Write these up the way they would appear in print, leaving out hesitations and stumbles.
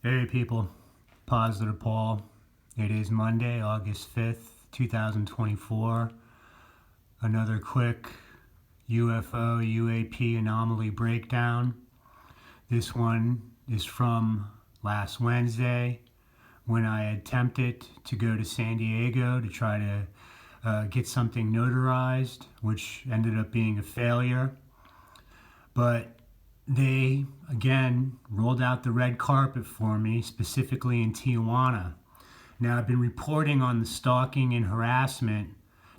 Hey people, Positive Paul. It is Monday, August 5th, 2024. Another quick UFO UAP anomaly breakdown. This one is from last Wednesday when I attempted to go to San Diego to try to get something notarized, which ended up being a failure. But they, again, rolled out the red carpet for me, specifically in Tijuana. Now, I've been reporting on the stalking and harassment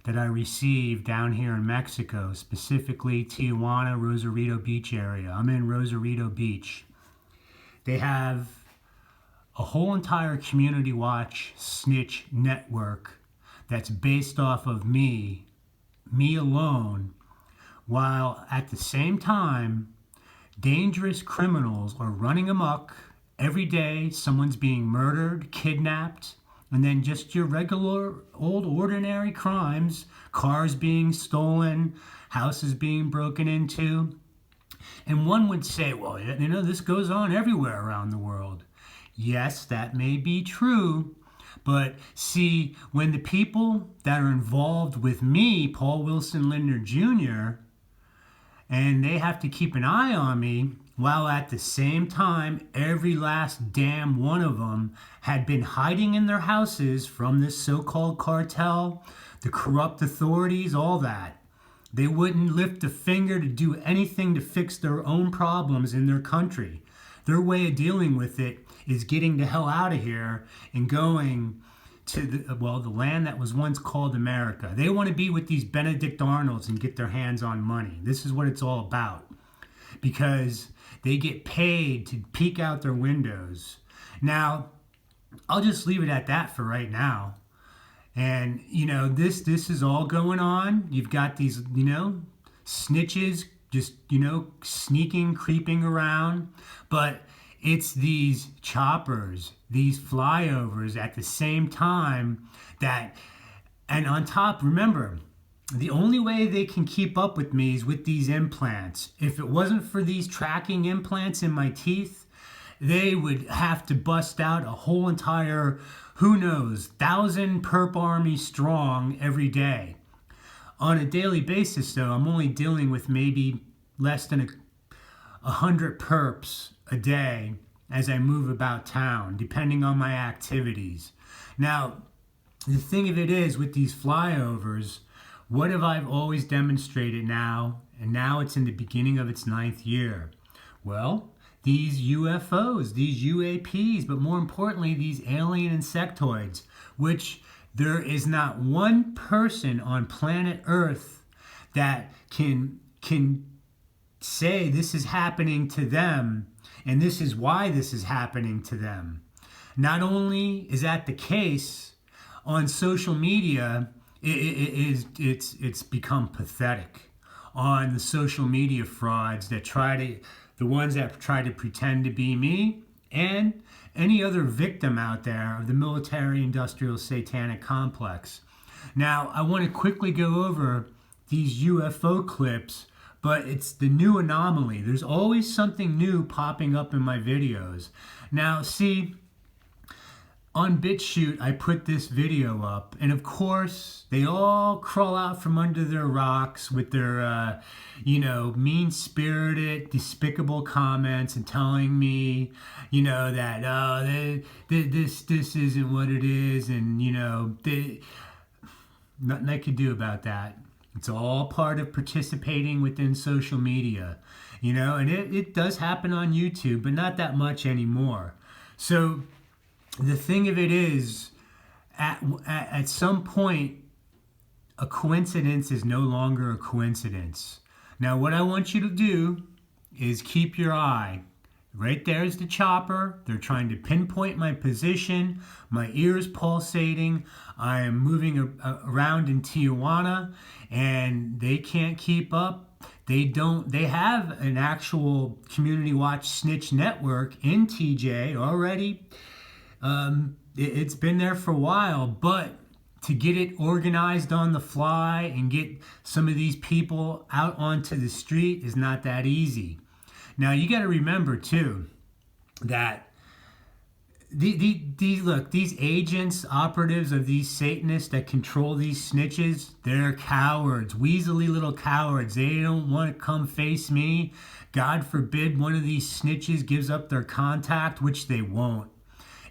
that I received down here in Mexico, specifically Tijuana, Rosarito Beach area. I'm in Rosarito Beach. They have a whole entire community watch snitch network that's based off of me alone, while at the same time, dangerous criminals are running amok. Every day, someone's being murdered, kidnapped, and then just your regular, old, ordinary crimes. Cars being stolen, houses being broken into. And one would say, well, this goes on everywhere around the world. Yes, that may be true. But see, when the people that are involved with me, Paul Wilson Lindner Jr., and they have to keep an eye on me, while at the same time, every last damn one of them had been hiding in their houses from this so-called cartel, the corrupt authorities, all that. They wouldn't lift a finger to do anything to fix their own problems in their country. Their way of dealing with it is getting the hell out of here and going to the land that was once called America. They want to be with these Benedict Arnolds and get their hands on money. This is what it's all about, because they get paid to peek out their windows. Now, I'll just leave it at that for right now. And, this is all going on. You've got these, snitches just, sneaking, creeping around. But it's these choppers, these flyovers at the same time and on top, remember, the only way they can keep up with me is with these implants. If it wasn't for these tracking implants in my teeth, they would have to bust out a whole entire, 1,000 perp army strong every day. On a daily basis, though, I'm only dealing with maybe less than 100 perps a day as I move about town, depending on my activities. Now, the thing of it is, with these flyovers, what have I always demonstrated now, and now it's in the beginning of its 9th year? Well, these UFOs, these UAPs, but more importantly, these alien insectoids, which there is not one person on planet Earth that can say this is happening to them and this is why this is happening to them. Not only is that the case, on social media, it's become pathetic. On the social media frauds that the ones that try to pretend to be me, and any other victim out there of the military-industrial satanic complex. Now, I want to quickly go over these UFO clips, but it's the new anomaly. There's always something new popping up in my videos. Now, see, on BitChute, I put this video up, and of course, they all crawl out from under their rocks with their, mean-spirited, despicable comments and telling me, that, this isn't what it is, and, nothing I could do about that. It's all part of participating within social media, and it does happen on YouTube, but not that much anymore. So the thing of it is, at some point, a coincidence is no longer a coincidence. Now, what I want you to do is keep your eye. Right there's the chopper. They're trying to pinpoint my position. My ears pulsating. I am moving around in Tijuana, and they can't keep up. They have an actual community watch snitch network in TJ already. It's been there for a while, but to get it organized on the fly and get some of these people out onto the street is not that easy. Now, you got to remember, too, that These agents, operatives of these Satanists that control these snitches, they're cowards, weaselly little cowards. They don't want to come face me. God forbid one of these snitches gives up their contact, which they won't.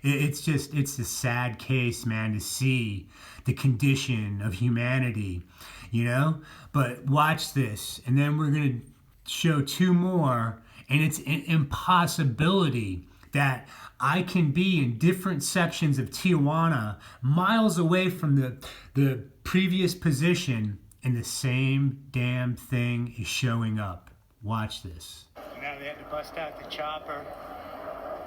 It's a sad case, man, to see the condition of humanity, you know? But watch this, and then we're going to show two more, and it's an impossibility that I can be in different sections of Tijuana, miles away from the previous position, and the same damn thing is showing up. Watch this. Now they had to bust out the chopper.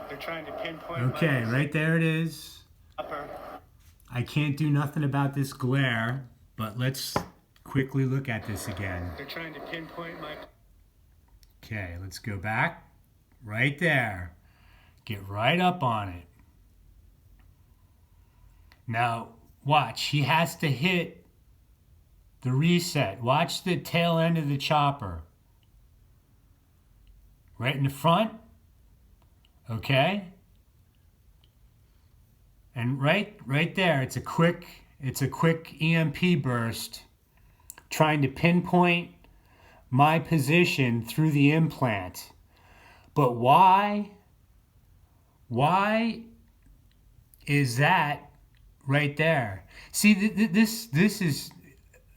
They're trying to pinpoint. Okay, right there it is. I can't do nothing about this glare, but let's quickly look at this again. They're trying to pinpoint my... Okay, let's go back. Right there. Get right up on it. Now, watch. He has to hit the reset. Watch the tail end of the chopper. Right in the front. Okay? And right there, it's a quick EMP burst trying to pinpoint my position through the implant. But why is that right there? See, this is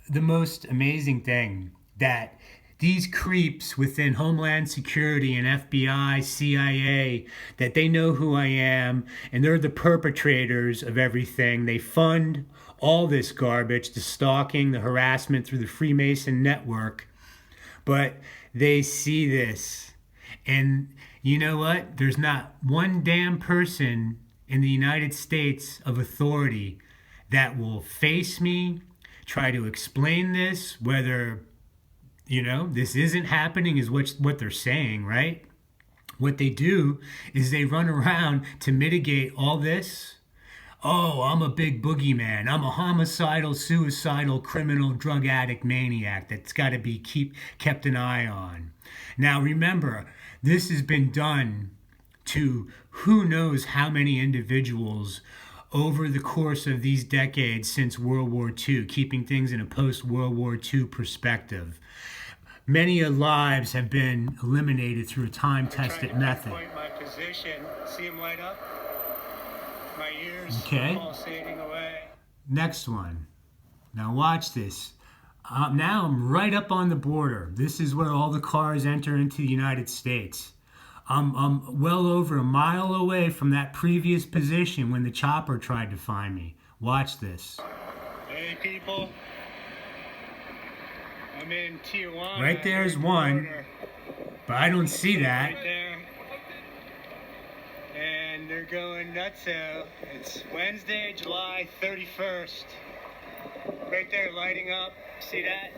the most amazing thing, that these creeps within Homeland Security and FBI, CIA, that they know who I am, and they're the perpetrators of everything. They fund all this garbage, the stalking, the harassment through the Freemason network. But they see this. And you know what? There's not one damn person in the United States of authority that will face me, try to explain this, whether... this isn't happening is what they're saying, right? What they do is they run around to mitigate all this. Oh, I'm a big boogeyman. I'm a homicidal, suicidal, criminal, drug addict maniac that's got to be kept an eye on. Now, remember, this has been done to who knows how many individuals over the course of these decades since World War II, keeping things in a post-World War II perspective. Many lives have been eliminated through a time-tested method. My position. See him light up? My ears pulsating away. Next one. Now watch this. Now I'm right up on the border. This is where all the cars enter into the United States. I'm well over a mile away from that previous position when the chopper tried to find me. Watch this. Hey people. I'm in Tijuana. Right there's one, but I don't see that. Right there. And they're going nutso. It's Wednesday, July 31st. Right there, lighting up. See that?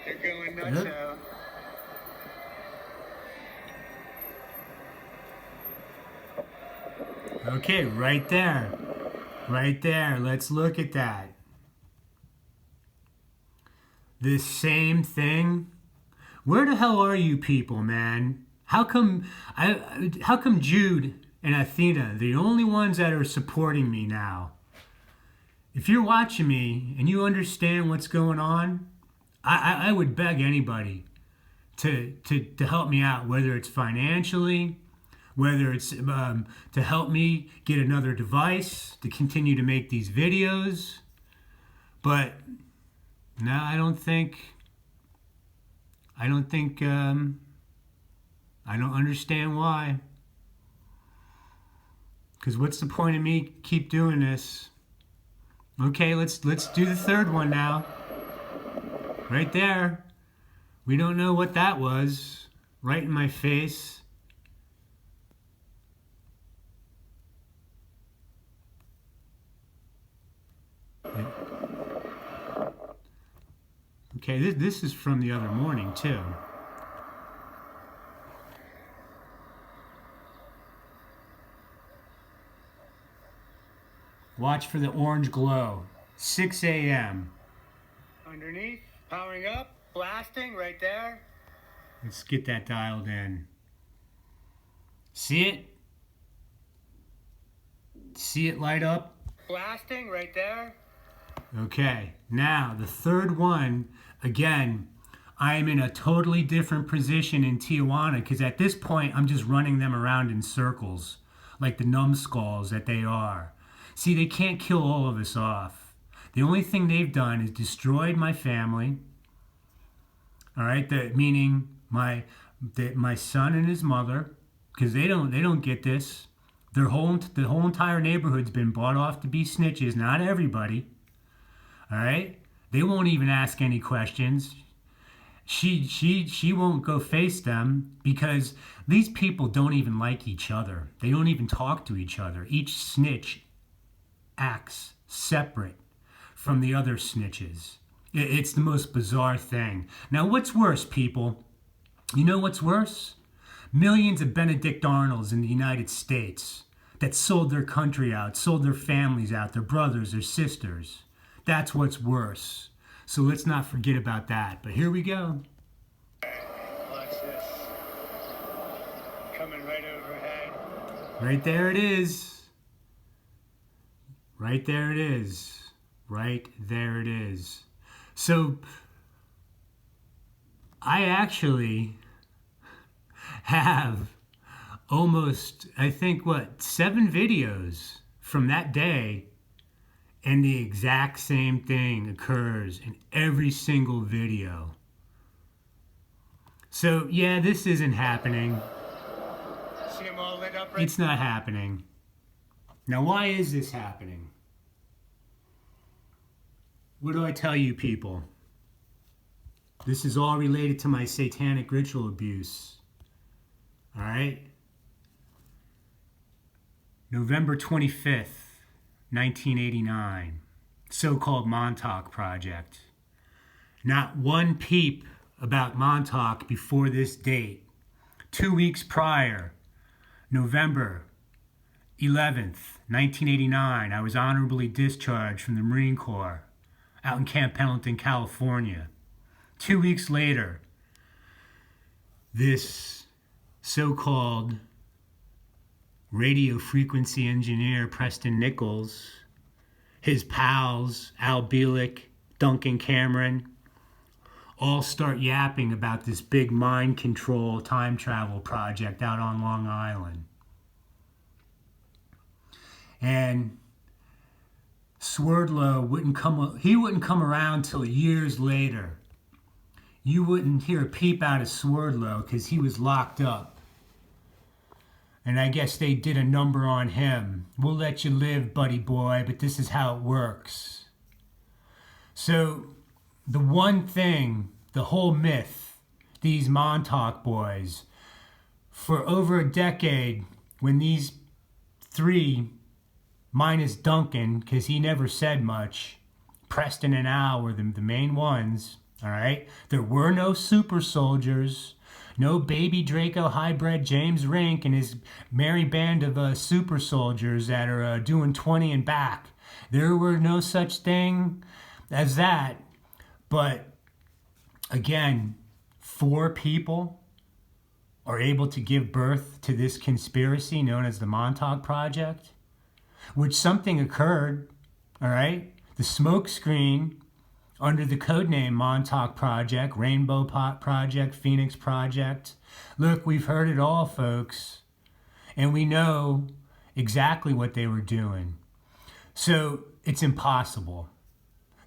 They're going nutso. Yep. Okay, right there. Right there. Let's look at that. This same thing. Where the hell are you people, man? How come Jude and Athena, the only ones that are supporting me now? If you're watching me and you understand what's going on, I would beg anybody to help me out, whether it's financially, whether it's to help me get another device to continue to make these videos. But no, I don't understand why. Because what's the point of me keep doing this? Okay, let's do the third one now. Right there. We don't know what that was. Right in my face. Okay, this is from the other morning, too. Watch for the orange glow. 6 a.m. Underneath, powering up, blasting right there. Let's get that dialed in. See it? See it light up? Blasting right there. Okay, now the third one, again, I am in a totally different position in Tijuana because at this point I'm just running them around in circles like the numbskulls that they are. See, they can't kill all of us off. The only thing they've done is destroyed my family. All right, meaning my son and his mother, because they don't get this. The whole entire neighborhood's been bought off to be snitches. Not everybody. All right, they won't even ask any questions. She won't go face them because these people don't even like each other. They don't even talk to each other. Each snitch acts separate from the other snitches. It's the most bizarre thing. Now, what's worse, people? You know what's worse? Millions of Benedict Arnolds in the United States that sold their country out, sold their families out, their brothers, their sisters. That's what's worse. So let's not forget about that. But here we go. Watch this. Coming right overhead. Right there it is. Right there it is. Right there it is. So I actually have almost, I think, 7 videos from that day, and the exact same thing occurs in every single video. So yeah, this isn't happening. See them all lit up, right? It's not happening. Now, why is this happening? What do I tell you, people? This is all related to my satanic ritual abuse. All right? November 25th, 1989. So-called Montauk Project. Not one peep about Montauk before this date. 2 weeks prior, November 11th, 1989, I was honorably discharged from the Marine Corps out in Camp Pendleton, California. 2 weeks later, this so-called radio frequency engineer, Preston Nichols, his pals, Al Bielek, Duncan Cameron, all start yapping about this big mind control time travel project out on Long Island. And Swerdlow wouldn't come around till years later. You wouldn't hear a peep out of Swerdlow because he was locked up. And I guess they did a number on him. We'll let you live, buddy boy, but this is how it works. So the one thing, the whole myth, these Montauk boys, for over a decade, when these 3, minus Duncan, because he never said much, Preston and Al were the main ones, all right? There were no super soldiers, no baby Draco hybrid James Rink and his merry band of super soldiers that are doing 20 and back. There were no such thing as that. But again, 4 people are able to give birth to this conspiracy known as the Montauk Project, which something occurred, all right? The smoke screen under the codename Montauk Project, Rainbow Pot Project, Phoenix Project. Look, we've heard it all, folks. And we know exactly what they were doing. So it's impossible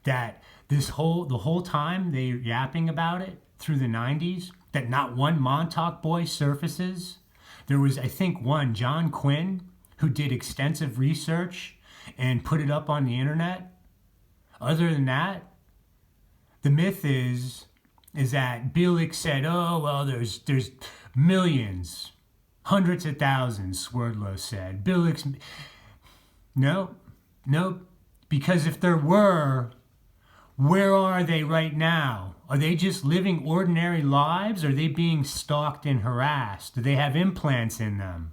that the whole time they're yapping about it through the 90s, that not one Montauk boy surfaces. There was, I think, one, John Quinn, who did extensive research and put it up on the internet. Other than that, the myth is that Bielek said, oh, well, there's millions, hundreds of thousands, Swerdlow said. Bielek's... No, because if there were, where are they right now? Are they just living ordinary lives? Are they being stalked and harassed? Do they have implants in them?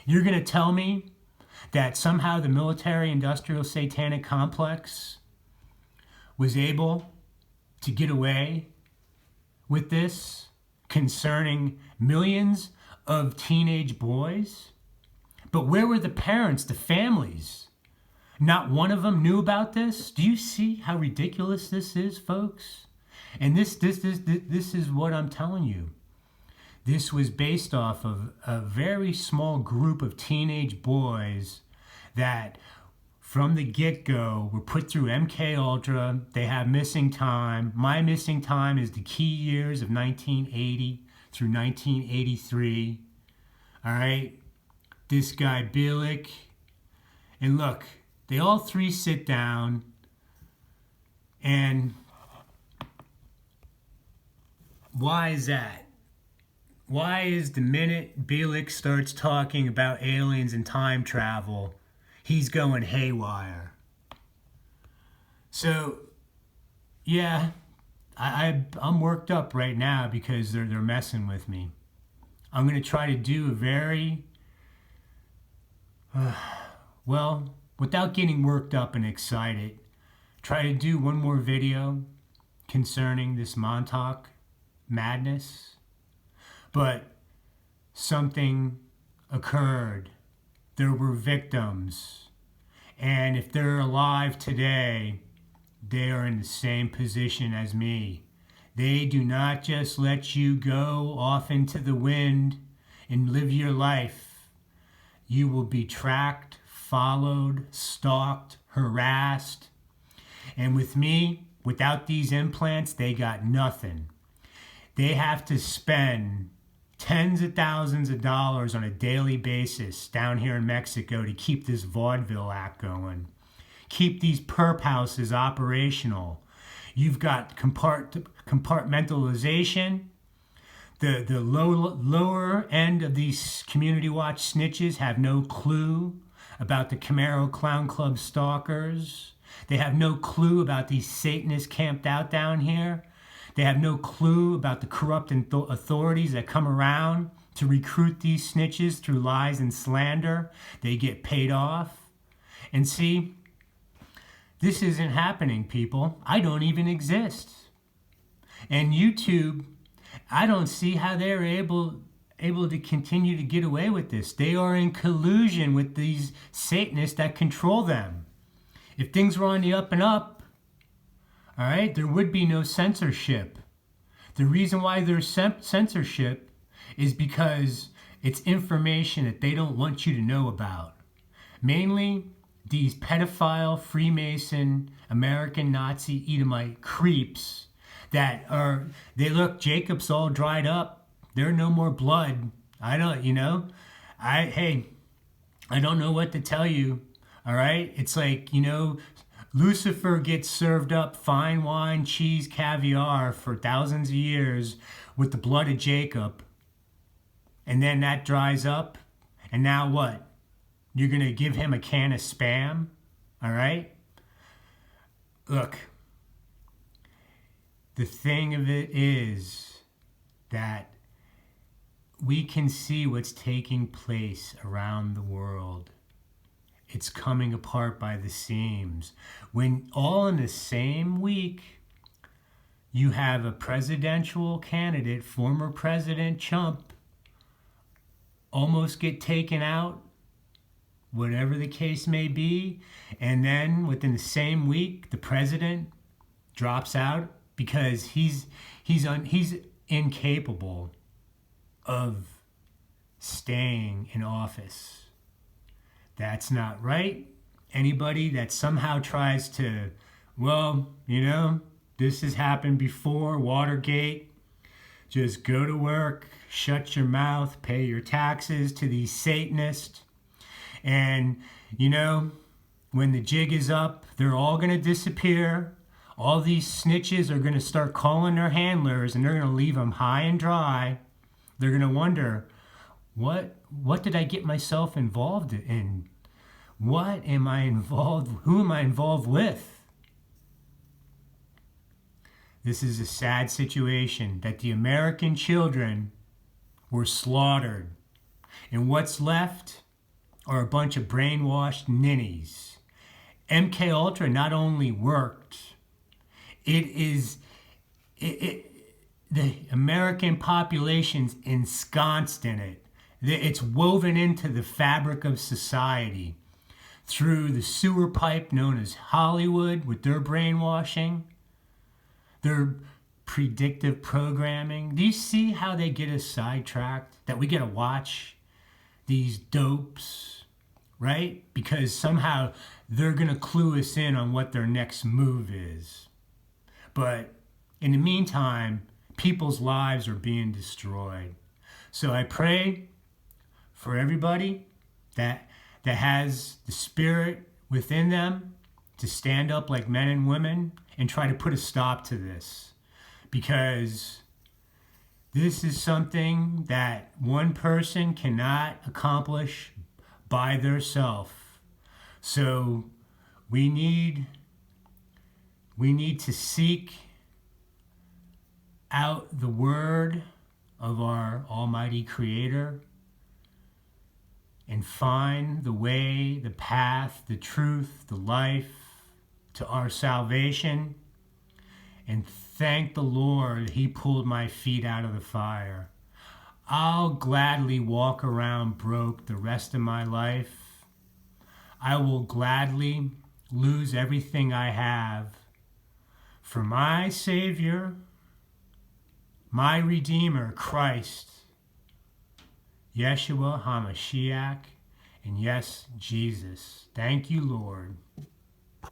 You're going to tell me that somehow the military-industrial satanic complex was able to get away with this concerning millions of teenage boys? But where were the parents, the families? Not one of them knew about this? Do you see how ridiculous this is, folks? And this is what I'm telling you. This was based off of a very small group of teenage boys that from the get-go were put through MK Ultra. They have missing time. My missing time is the key years of 1980 through 1983. All right? This guy Bielik. And look, they all three sit down and why is that? Why is the minute Bielik starts talking about aliens and time travel, he's going haywire? So, yeah, I'm worked up right now because they're messing with me. I'm going to try to do a very, well, without getting worked up and excited, try to do one more video concerning this Montauk madness. But something occurred. There were victims. And if they're alive today, they are in the same position as me. They do not just let you go off into the wind and live your life. You will be tracked, followed, stalked, harassed. And with me, without these implants, they got nothing. They have to spend tens of thousands of dollars on a daily basis down here in Mexico to keep this vaudeville act going. Keep these perp houses operational. You've got compartmentalization. The lower end of these Community Watch snitches have no clue about the Camaro Clown Club stalkers. They have no clue about these Satanists camped out down here. They have no clue about the corrupt authorities that come around to recruit these snitches through lies and slander. They get paid off. And see, this isn't happening, people. I don't even exist. And YouTube, I don't see how they're able to continue to get away with this. They are in collusion with these Satanists that control them. If things were on the up and up, all right, there would be no censorship. The reason why there's censorship is because it's information that they don't want you to know about. Mainly these pedophile, Freemason, American Nazi, Edomite creeps that they look, Jacob's all dried up. There's no more blood. I don't know what to tell you. All right. It's like, Lucifer gets served up fine wine, cheese, caviar for thousands of years with the blood of Jacob. And then that dries up. And now what? You're going to give him a can of Spam? All right? Look, the thing of it is that we can see what's taking place around the world. It's coming apart by the seams. When all in the same week, you have a presidential candidate, former President Trump, almost get taken out, whatever the case may be, and then within the same week, the president drops out because he's incapable of staying in office. That's not right. Anybody that somehow tries to, this has happened before, Watergate, just go to work, shut your mouth, pay your taxes to these Satanists. And, when the jig is up, they're all going to disappear. All these snitches are going to start calling their handlers and they're going to leave them high and dry. They're going to wonder, what did I get myself involved in? What am I involved? Who am I involved with? This is a sad situation that the American children were slaughtered. And what's left are a bunch of brainwashed ninnies. MK Ultra not only worked, the American population's ensconced in it. It's woven into the fabric of society through the sewer pipe known as Hollywood with their brainwashing, their predictive programming. Do you see how they get us sidetracked? That we get to watch these dopes, right? Because somehow they're going to clue us in on what their next move is. But in the meantime, people's lives are being destroyed. So I pray for everybody that has the spirit within them to stand up like men and women and try to put a stop to this. Because this is something that one person cannot accomplish by theirself. So we need to seek out the word of our Almighty Creator and find the way, the path, the truth, the life to our salvation, and thank the Lord He pulled my feet out of the fire. I'll gladly walk around broke the rest of my life. I will gladly lose everything I have for my Savior, my Redeemer, Christ, Yeshua HaMashiach, and yes, Jesus. Thank you, Lord.